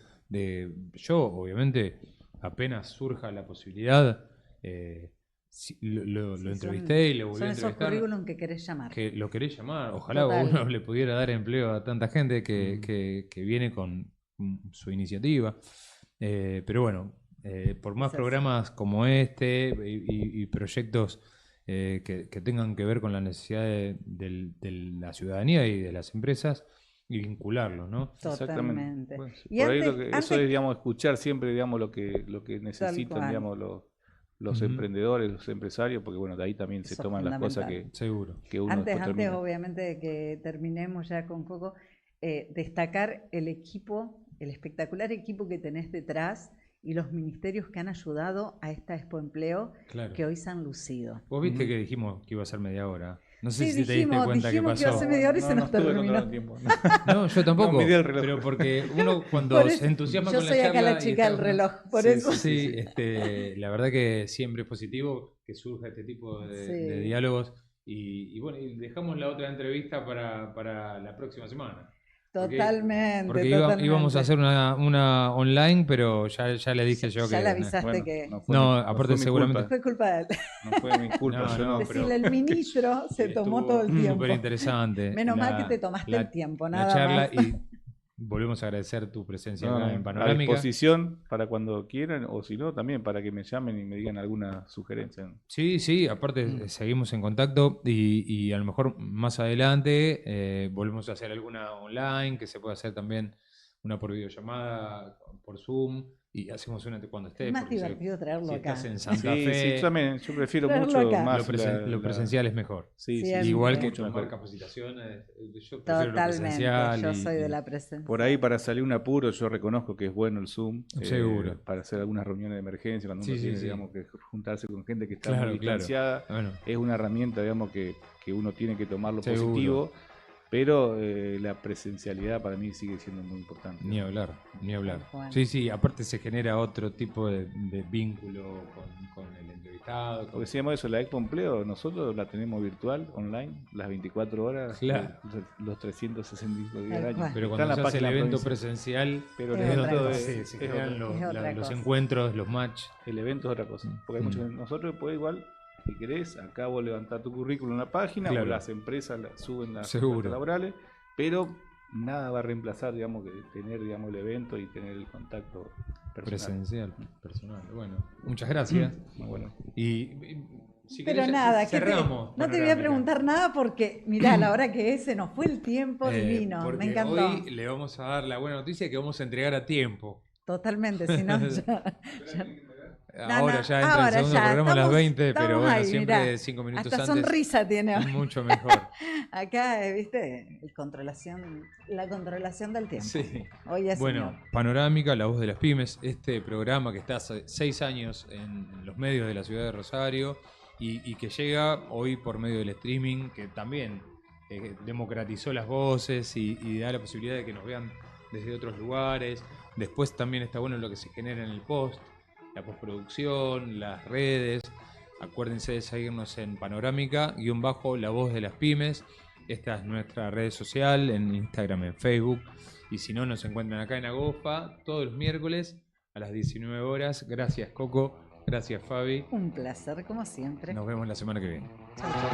yo, obviamente, apenas surja la posibilidad, lo Sí, entrevisté y le volví son a esos entrevistar. currículum que querés llamar. Que lo querés llamar, ojalá Total. uno le pudiera dar empleo a tanta gente que viene con su iniciativa. Pero bueno, por más Es así. programas como este y proyectos que tengan que ver con la necesidad de la ciudadanía y de las empresas y vincularlos, ¿no? Totalmente. Bueno, Y por ahí antes- eso antes- es, digamos, escuchar siempre, digamos, lo que necesitan, cual. digamos, los Ujú. emprendedores, los empresarios, porque bueno, de ahí también se Eso es toman las cosas fundamental. Seguro. que uno Antes, después termina. obviamente, de que terminemos ya con Coco, destacar el equipo, el espectacular equipo que tenés detrás y los ministerios que han ayudado a esta Expo Empleo Claro. que hoy se han lucido. Vos viste que dijimos que iba a ser media hora. No sé Sí, si te diste dijimos cuenta que que iba a pasó. ser media hora y se nos estuve terminó. controlando el tiempo. No, yo tampoco. No, miré el reloj. Pero porque uno cuando Por eso, se entusiasma yo con la soy charla acá la y chica del está- reloj, por Sí, eso. Sí, la verdad que siempre es positivo que surja este tipo Sí. de diálogos. Y bueno, y dejamos la otra entrevista para la próxima semana. Totalmente, Porque totalmente. íbamos a hacer una online, pero ya le dije yo Ya que. le avisaste Bueno, que No, aparte fue mi seguramente- culpa. fue culpa de él. No fue mi culpa. No, yo no, no. pero- Decirle, el ministro se tomó todo el tiempo. Súper interesante. Menos mal que te tomaste el tiempo, la nada charla más. Y volvemos a agradecer tu presencia No, acá en a Panorámica. disposición para cuando quieran, o si no, también para que me llamen y me digan alguna sugerencia. Sí, aparte seguimos en contacto y a lo mejor más adelante volvemos a hacer alguna online, que se pueda hacer también una por videollamada, por Zoom, y hacemos una cuando estés. Es más porque divertido traerlo si acá. estás en Santa Sí, Fe, yo también, yo prefiero Traerlo mucho acá. más lo presencial es mejor. Sí, sí, Siempre. sí, Igual que mucho tomar mejor. capacitaciones, yo prefiero lo Totalmente, presencial. yo soy de la presencia. Por ahí, para salir un apuro, yo reconozco que es bueno el Zoom. Seguro. Para hacer algunas reuniones de emergencia, cuando uno Sí, sí, tiene, sí. digamos, que juntarse con gente que está Claro, muy claro. distanciada. Bueno, Es una herramienta, digamos, que uno tiene que tomarlo Seguro. positivo, pero la presencialidad para mí sigue siendo muy importante. ni hablar, ni hablar. Bueno. Sí, aparte se genera otro tipo de vínculo con el entrevistado. con- Porque decíamos eso, la Expo Empleo, nosotros la tenemos virtual, online, las 24 horas, Claro. los 365 días del Tal año. cual. Pero Está cuando en la se hace el página de la evento provincia. presencial, Pero Es el otra evento cosa. es, se es generan otra. los, Es otra los cosa. encuentros, los match. El evento es otra cosa. Porque hay Mm. muchos, nosotros después igual, si querés, acá vos levantás tu currículum en la página, Claro. o las empresas suben las Seguro. ofertas laborales, pero nada va a reemplazar, digamos, que tener, digamos, el evento y tener el contacto personal. Presencial, personal. Bueno, muchas gracias. Muy bueno. Y si Pero querés, nada, cerramos. no te voy a preguntar nada porque, mirá, a la hora que es, se nos fue el tiempo divino. Porque Me encantó. hoy le vamos a dar la buena noticia que vamos a entregar a tiempo. Totalmente, si no, ya- Ahora no, ya entra ahora el segundo ya, programa a las estamos- 20, pero estamos bueno, ahí, siempre mirá. 5 minutos hasta antes. sonrisa tiene. Es mucho mejor. Acá, viste, la controlación del tiempo. Sí. Hoy es Bueno, señor. Panorámica, la voz de las pymes, este programa que está hace 6 años en los medios de la ciudad de Rosario y que llega hoy por medio del streaming, que también democratizó las voces y da la posibilidad de que nos vean desde otros lugares. Después también está bueno lo que se genera en el post, la postproducción, las redes. Acuérdense de seguirnos en Panorámica, _la voz de las pymes. Esta es nuestra red social, en Instagram, en Facebook. Y si no, nos encuentran acá en Agofa todos los miércoles a las 19 horas. Gracias, Coco. Gracias, Fabi. Un placer, como siempre. Nos vemos la semana que viene. Chau, chau.